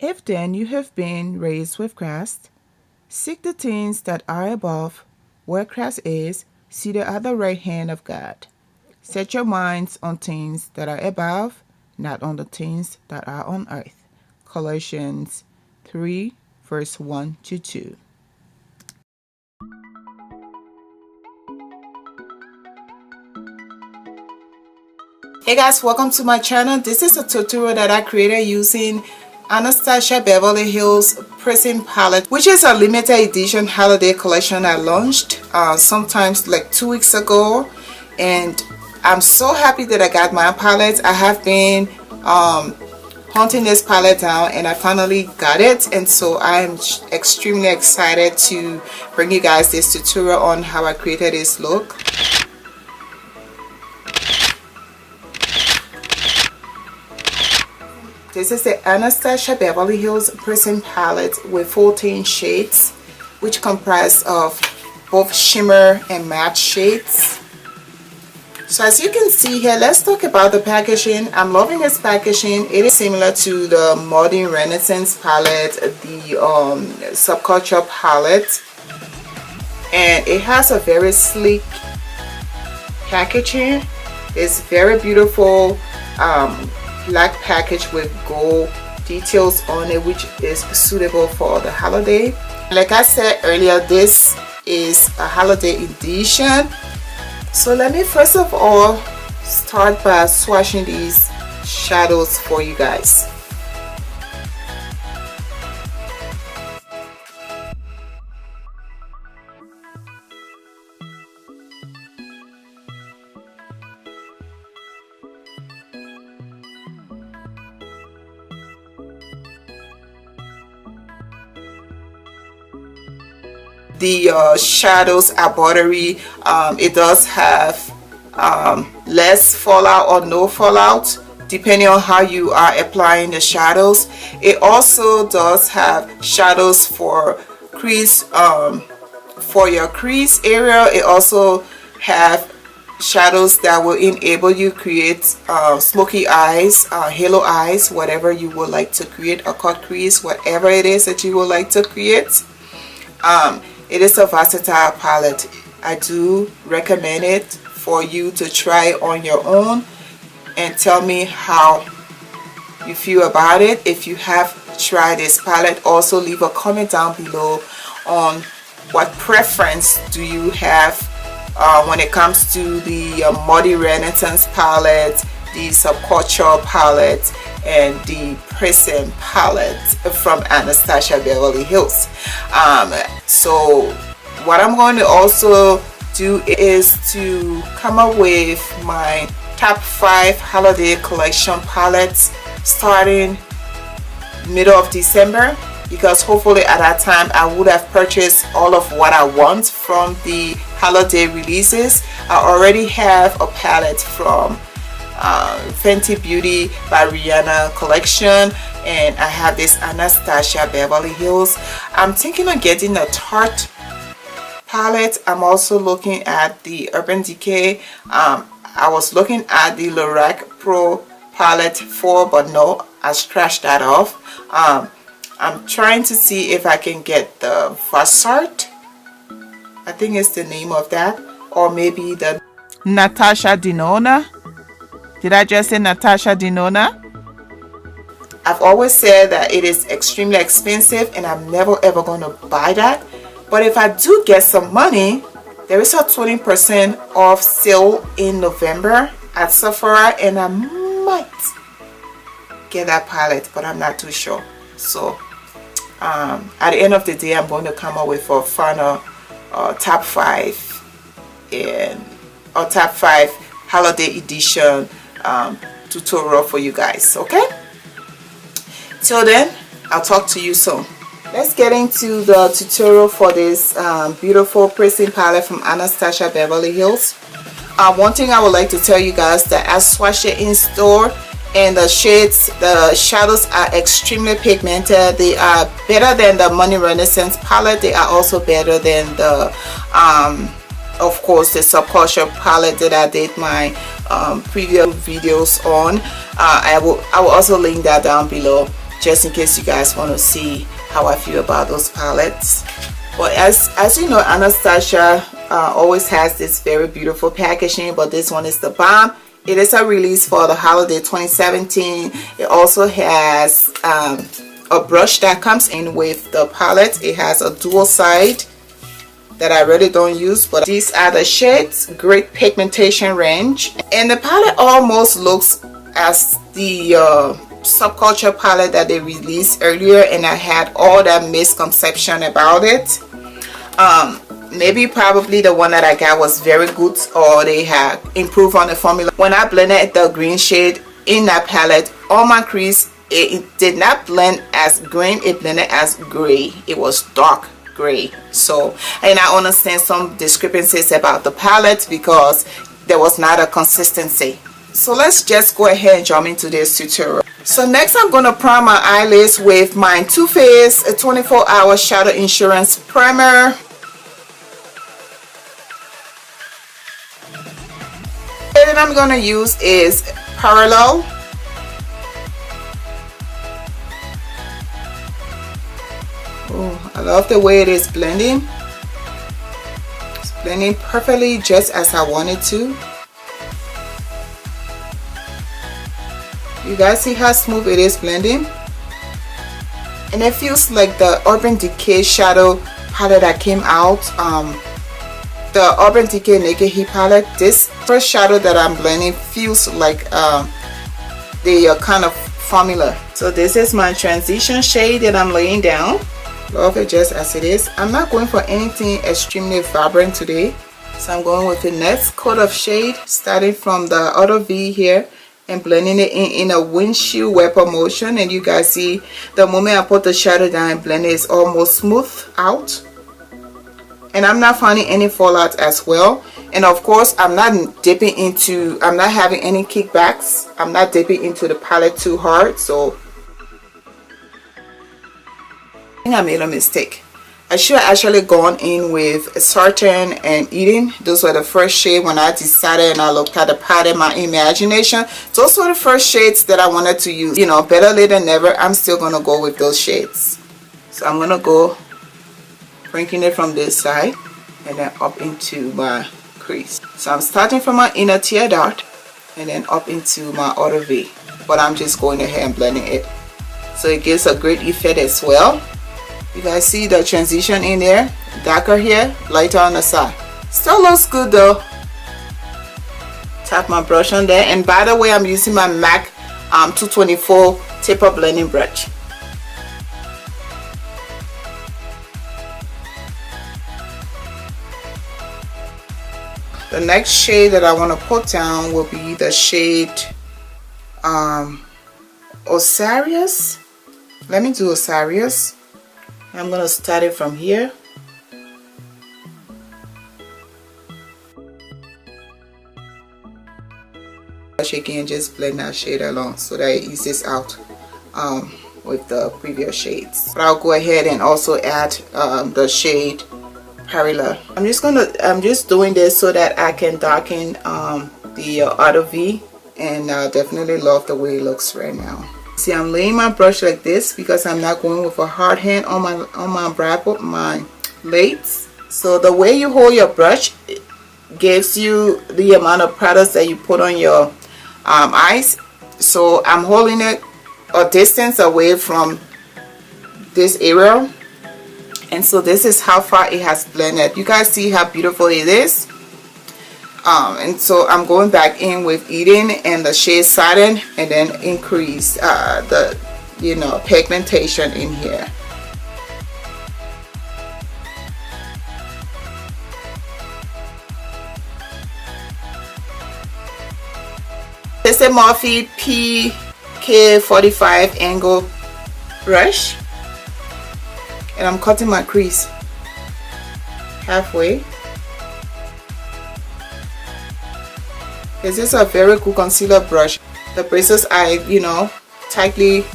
If then you have been raised with Christ, seek the things that are above, where Christ is, seated at the right hand of God. Set your minds on things that are above, not on the things that are on earth. Colossians 3, verse 1 to 2. Hey guys, welcome to my channel. This is a tutorial that I created using Anastasia Beverly Hills Prism palette, which is a limited edition holiday collection I launched sometimes like 2 weeks ago, and I'm so happy that I got my palette. I have been hunting this palette down and I finally got it, and so I'm extremely excited to bring you guys this tutorial on how I created this look. This is the Anastasia Beverly Hills Prism palette with 14 shades, which comprise of both shimmer and matte shades. So as you can see here, let's talk about the packaging. I'm loving this packaging. It is similar to the Modern Renaissance palette, the Subculture palette, and it has a very sleek packaging. It's very beautiful. Black package with gold details on it, which is suitable for the holiday. Like I said earlier, this is a holiday edition. So let me first of all start by swatching these shadows for you guys. The shadows are buttery. It does have less fallout or no fallout depending on how you are applying the shadows. It also does have shadows for crease, for your crease area. It also have shadows that will enable you create smoky eyes, halo eyes, whatever you would like to create, a cut crease, whatever it is that you would like to create. It is a versatile palette. I do recommend it for you to try on your own and tell me how you feel about it. If you have tried this palette, also leave a comment down below on what preference do you have when it comes to the Modern Renaissance palette, the Subculture palette, and the Prism palette from Anastasia Beverly Hills. So what I'm going to also do is to come up with my top 5 holiday collection palettes starting middle of December, because hopefully at that time I would have purchased all of what I want from the holiday releases. I already have a palette from Fenty Beauty by Rihanna collection, and I have this Anastasia Beverly Hills. I'm thinking of getting a Tarte palette. I'm also looking at the Urban Decay. I was looking at the Lorac Pro palette 4, but no, I scratched that off. I'm trying to see if I can get the Vassart, I think it's the name of that, or maybe the Natasha Denona. Did I just say Natasha Denona? I've always said that it is extremely expensive and I'm never ever going to buy that. But if I do get some money, there is a 20% off sale in November at Sephora, and I might get that palette, but I'm not too sure. So at the end of the day, I'm going to come up with a final top 5 and or top 5 holiday edition tutorial for you guys. Okay, till then, I'll talk to you soon. Let's get into the tutorial for this beautiful Prism palette from Anastasia Beverly Hills. One thing I would like to tell you guys that I swatched it in store, and the shades, the shadows are extremely pigmented. They are better than the Modern Renaissance palette. They are also better than the of course the Subculture palette that I did my previous videos on. I will also link that down below. just in case you guys want to see how I feel about those palettes. But as you know, Anastasia always has this very beautiful packaging, but this one is the bomb. It is a release for the holiday 2017. It also has a brush that comes in with the palette. It has a dual side that I really don't use, but these are the shades. Great pigmentation range, and the palette almost looks as the subculture palette that they released earlier, and I had all that misconception about it. Maybe probably the one that I got was very good, or they had improved on the formula. When I blended the green shade in that palette on my crease, it did not blend as green, it blended as gray. It was dark gray. So, and I understand some discrepancies about the palette because there was not a consistency. So let's just go ahead and jump into this tutorial. So next I'm going to prime my eyelids with my Too Faced 24-hour shadow insurance primer. That I'm going to use is Parellel. Oh, I love the way it is blending. It's blending perfectly just as I want it to. You guys see how smooth it is blending? And it feels like the Urban Decay shadow palette that came out. The Urban Decay Naked Heat palette, this first shadow that I'm blending feels like the kind of formula. So this is my transition shade that I'm laying down. Love it just as it is. I'm not going for anything extremely vibrant today, so I'm going with the next coat of shade, starting from the outer V here and blending it in a windshield wiper motion. And you guys see the moment I put the shadow down and blend it, it's almost smooth out. And I'm not finding any fallout as well. And of course, I'm not having any kickbacks. I'm not dipping into the palette too hard. So I think I made a mistake. I should have actually gone in with Saturn and Eden. Those were the first shade when I decided and I looked at the pattern, my imagination. Those were the first shades that I wanted to use. You know, better late than never. I'm still going to go with those shades. So I'm going to go bringing it from this side and then up into my crease. So I'm starting from my inner tear dot and then up into my outer V, but I'm just going ahead and blending it, so it gives a great effect as well. You guys see the transition in there, darker here, lighter on the side. Still looks good though. Tap my brush on there, and by the way, I'm using my MAC 224 taper blending brush. The next shade that I want to put down will be the shade Osirius. Let me do Osirius. I'm going to start it from here. Shaking and just blend that shade along so that it eases out with the previous shades. But I'll go ahead and also add the shade Parallel. I'm just doing this so that I can darken the outer V, and I definitely love the way it looks right now. See, I'm laying my brush like this because I'm not going with a hard hand on my lids. So the way you hold your brush gives you the amount of products that you put on your eyes. So I'm holding it a distance away from this area. And so this is how far it has blended. You guys see how beautiful it is. And so I'm going back in with Eden and the shade Saturn, and then increase the pigmentation in here. This is a Morphe PK45 angle brush. And I'm cutting my crease halfway. This is a very good concealer brush. The bristles are, tightly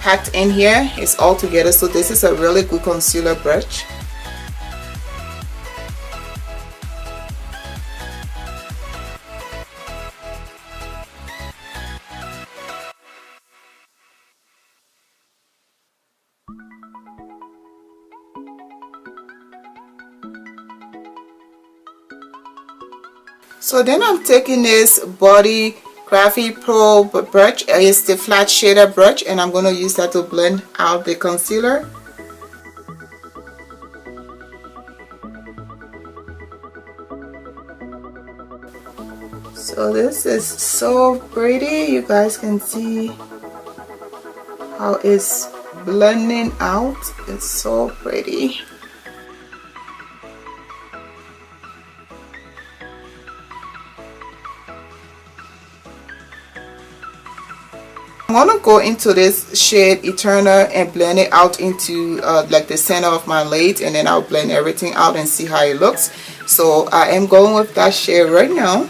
packed in here. It's all together. So this is a really good concealer brush. So then I'm taking this Bodygraphy Pro brush. It's the flat shader brush, and I'm going to use that to blend out the concealer. So this is so pretty. You guys can see how it's blending out. It's so pretty. I'm gonna go into this shade Eternal and blend it out into like the center of my lid, and then I'll blend everything out and see how it looks. So I am going with that shade right now.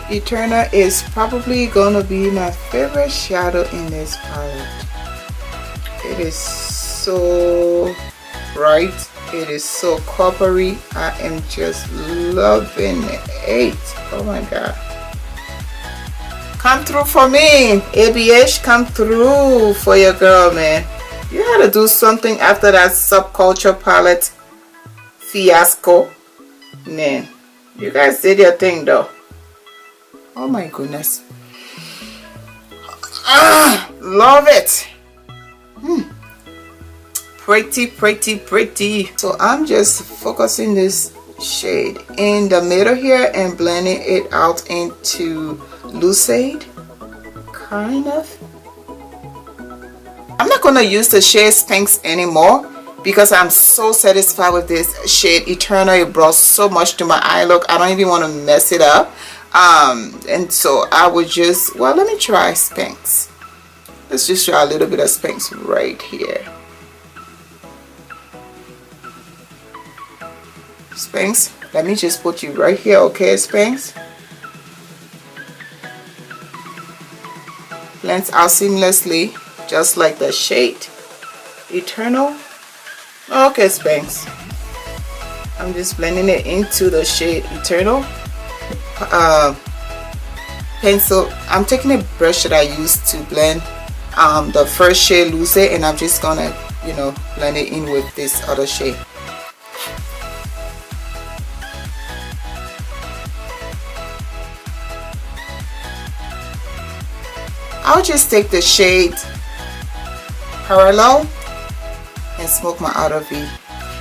Eternal is probably gonna be my favorite shadow in this palette. It is so bright, it is so coppery. I am just loving it. Oh my god, come through for me, ABH. Come through for your girl, man. You had to do something after that Subculture palette fiasco, man. You guys did your thing though. Oh my goodness. Love it. Pretty, pretty, pretty. So I'm just focusing this shade in the middle here and blending it out into Lucid, kind of. I'm not gonna use the shade Spinx anymore because I'm so satisfied with this shade Eternal. It brought so much to my eye look. I don't even want to mess it up. And so I would just, well, let me try Spinx. Let's just try a little bit of Spinx right here. Spinx, let me just put you right here, okay, Spinx? Blends out seamlessly, just like the shade Eternal. Okay, Spinx. I'm just blending it into the shade Eternal. Pencil, I'm taking a brush that I used to blend the first shade Lucid, and I'm just gonna, you know, blend it in with this other shade. I'll just take the shade Parellel and smoke my outer V,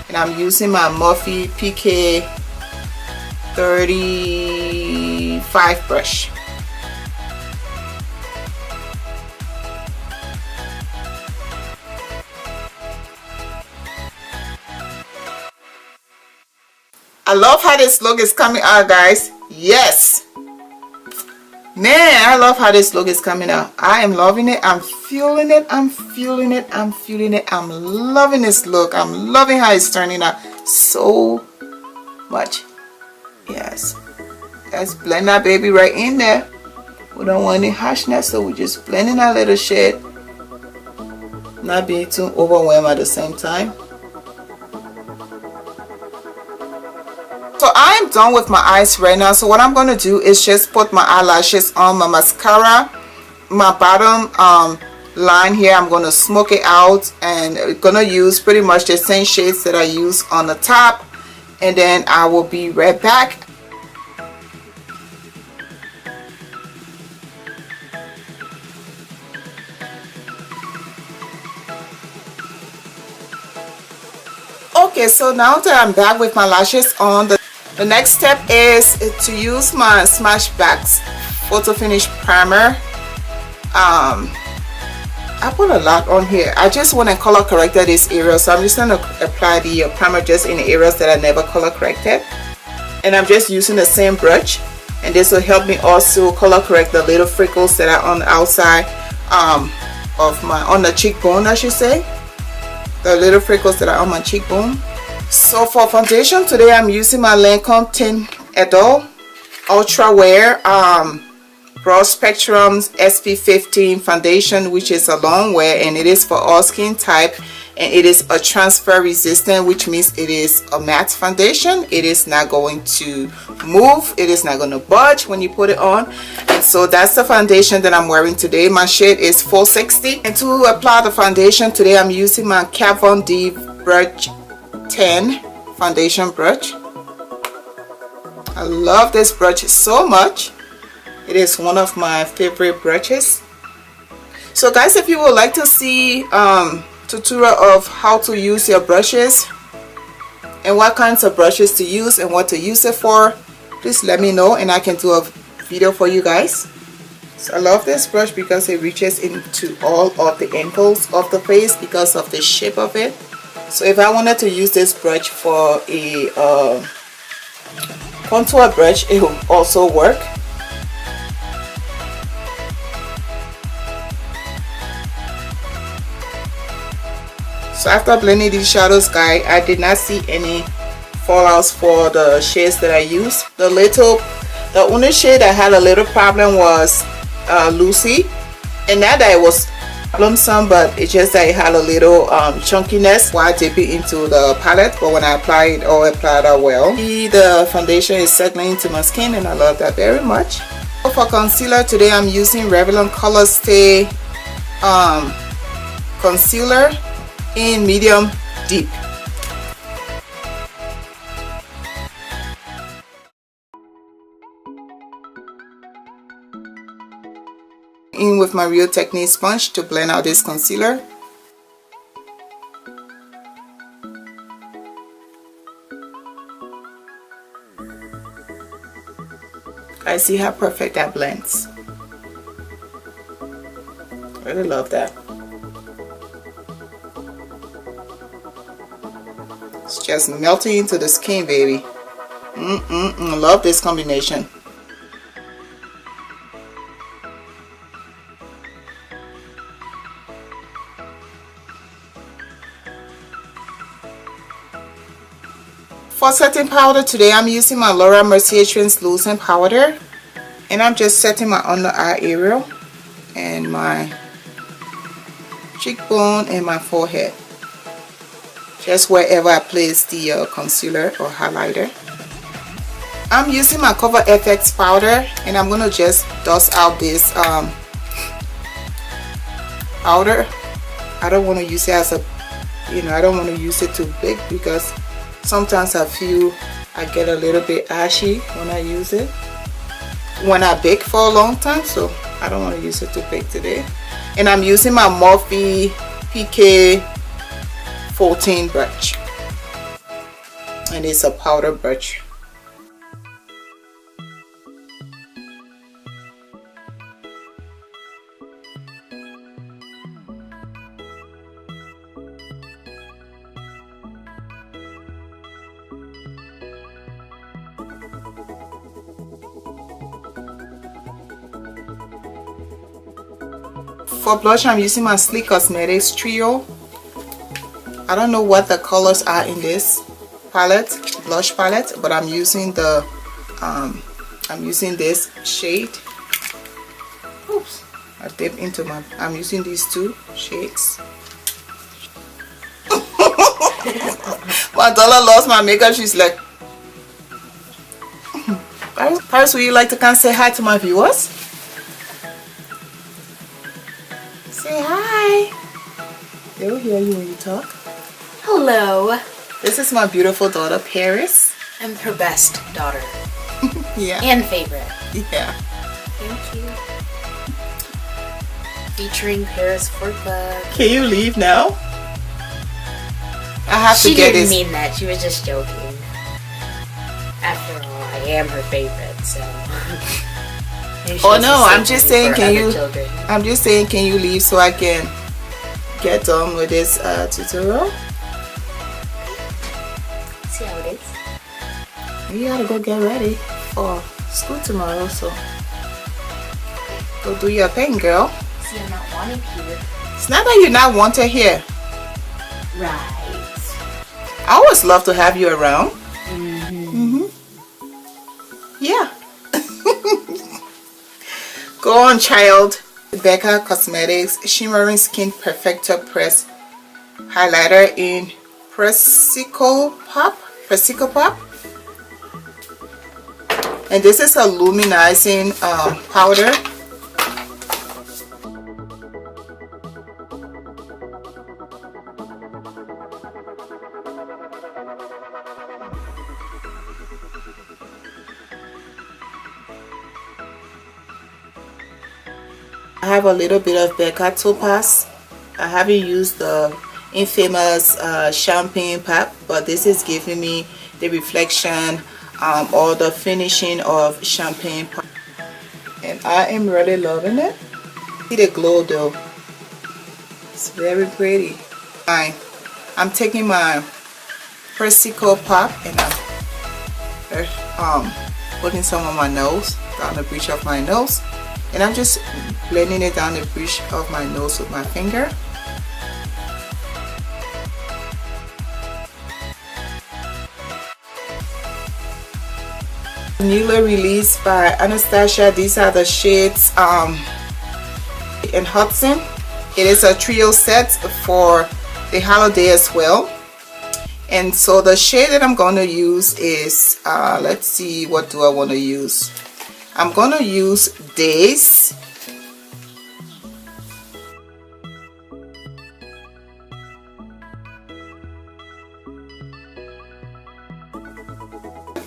and I'm using my Morphe PK35 brush. I love how this look is coming out, guys. Yes, man, I love how this look is coming out. I am loving it. I'm feeling it. I'm feeling it. I'm feeling it. I'm loving this look. I'm loving how it's turning out so much. Yes, let's blend that baby right in there. We don't want any harshness, so we're just blending that little shade, not being too overwhelmed at the same time. So I am done with my eyes right now. So what I'm going to do is just put my eyelashes on, my mascara, my bottom line here. I'm going to smoke it out, and I'm going to use pretty much the same shades that I use on the top, and then I will be right back. Okay, so now that I'm back with my lashes on, the next step is to use my Smashbox Photo Finish Primer. I put a lot on here. I just want to color correct this area, so I'm just going to apply the primer just in the areas that I never color corrected. And I'm just using the same brush, and this will help me also color correct the little freckles that are on the outside of my, on the cheekbone, I should say. The little freckles that are on my cheekbone. So for foundation today, I'm using my Lancome Teint Ultra Wear Broad Spectrum SP15 foundation, which is a long wear, and it is for all skin type. and it is a transfer resistant, which means it is a matte foundation. It is not going to move, it is not going to budge when you put it on. And so that's the foundation that I'm wearing today. My shade is 460, and to apply the foundation today I'm using my Kat Von D brush 10 foundation brush. I love this brush so much. It is one of my favorite brushes. So guys, if you would like to see tutorial of how to use your brushes and what kinds of brushes to use and what to use it for, please let me know and I can do a video for you guys. So I love this brush because it reaches into all of the angles of the face because of the shape of it. So if I wanted to use this brush for a contour brush, it will also work. So after blending these shadows, guys, I did not see any fallouts for the shades that I used. The only shade that had a little problem was Lucid, and not that it was some, but it's just that it had a little chunkiness while dipping into the palette. But when I apply it, I applied it well. The foundation is settling into my skin, and I love that very much. For concealer today, I'm using Revlon Color Stay concealer in medium deep. In with my Real Technique sponge to blend out this concealer. I see how perfect that blends. Really love that. It's just melting into the skin, baby. Love this combination. For setting powder today, I'm using my Laura Mercier translucent powder, and I'm just setting my under eye area and my cheekbone and my forehead, just wherever I place the concealer or highlighter. I'm using my Cover FX powder, and I'm gonna just dust out this powder. I don't want to use it as a, I don't want to use it too big because sometimes I feel I get a little bit ashy when I use it when I bake for a long time, so I don't want to use it too big today. And I'm using my Morphe PK14 brush, and it's a powder brush. For blush, I'm using my Sleek Cosmetics Trio. I don't know what the colors are in this palette, blush palette, but I'm using the this shade. Oops, I dip into my. I'm using these two shades. My daughter lost my makeup. She's like, Paris, would you like to come say hi to my viewers? Say hi. They will hear you when you talk. Hello. This is my beautiful daughter, Paris. I'm her best daughter. Yeah. And favorite. Yeah. Thank you. Featuring Paris for Club. Can you leave now? I have to get this. She didn't mean that. She was just joking. After all, I am her favorite, so. Oh no, I'm just saying, can you? Children. I'm just saying, can you leave so I can get on with this tutorial? See how it is. You gotta go get ready for school tomorrow, so go do your thing, girl. See, I'm not wanted here. It's not that you're not wanted here. Right. I always love to have you around. Yeah. Go on, child. Becca Cosmetics Shimmering Skin Perfector Press highlighter in Presseco Pop. And this is a luminizing powder. I have a little bit of Becca Topaz. I haven't used the infamous champagne pop, but this is giving me the reflection or the finishing of champagne pop, and I am really loving it. See the glow though, it's very pretty. I'm taking my Presseco pop and I'm putting some on my nose, down the bridge of my nose, and I'm just blending it down the bridge of my nose with my finger. Newly released by Anastasia. These are the shades in Hudson. It is a trio set for the holiday as well. And so the shade that I'm going to use is, let's see, what do I want to use? I'm going to use Dazed.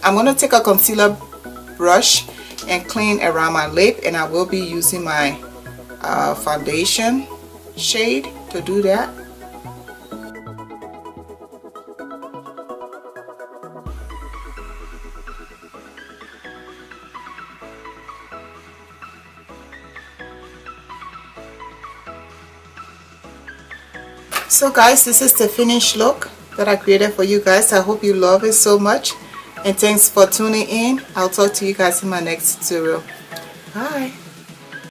I'm going to take a concealer brush and clean around my lip, and I will be using my foundation shade to do that. So guys, this is the finished look that I created for you guys. I hope you love it so much, and thanks for tuning in. I'll talk to you guys in my next tutorial. Bye.